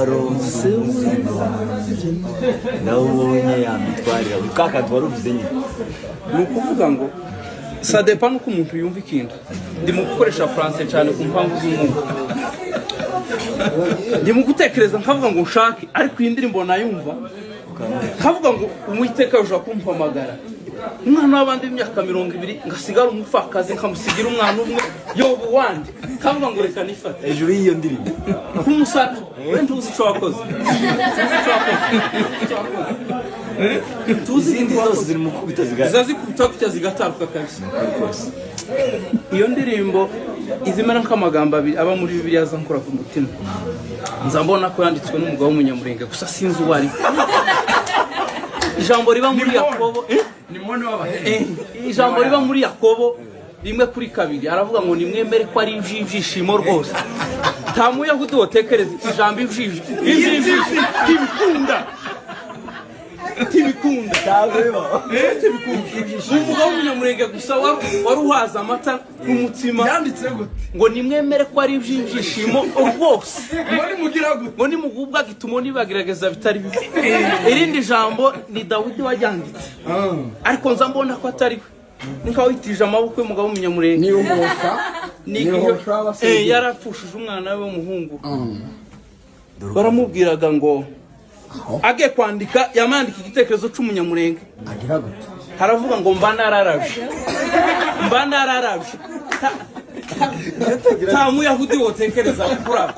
naronse nawubonye yamitwarira ukakandi waruvuze nyine ni ukuvuga ngo ça dépend uko umuntu yumva ikintu. Ndi mu gukoresha français cyane ku mpamvu z'umwuka. Ndi mu gutekereza nkavuga ngo nshake ariko iyi ndirimbo nayumva nkavuga ngo umwiteka ushaka kumpamagara umwana w'abandi b'imyaka 20 ngasigara umupfakazi nkamusigira umwana umwe yobu wandi kavuga ngo reka nifate hejuru y'iyo ndirimbo kumusaka we ntuzi icyo wakoze tuzi indi zose ziri mu kubita zikubita zigataruka kabisa. Iyo ndirimbo izimera nk'amagambo abiri aba muri Bibiliya zankora ku mutima nzambona ko yanditswe n'umugabo w'umunyamurenge gusa sinzi uwari ijambo riba muri Yakobo ni mone w'abahe ijambo riba muri Yakobo 1:2 aravuga ngo nimwemere ko ari ibyishimo rwose nta muyahudi wotekereza ijambo ibyishimo tibikunda tagweba umugabo w'umunyamurenge gusa waruhaza amata n'umutima yanditse gute ngo nimwemere ko ari ibyishimo rwose muri mugira gute ngo nimugubwa gitumo nibagerageza bitari bibi. Irindi jambo ni Dawidi wajyanditse ariko nza mbona ko atari we nikaho yitije amaboko y'umugabo w'umunyamurenge ni umuhosha yarapfushije umwana we w'umuhungu baramubwiraga ngo age kwandika yamandika igitekerezo cy'umunyamurenge agira gute haravuga ngo mba nararabye nta muyahudi wotekereza kuraba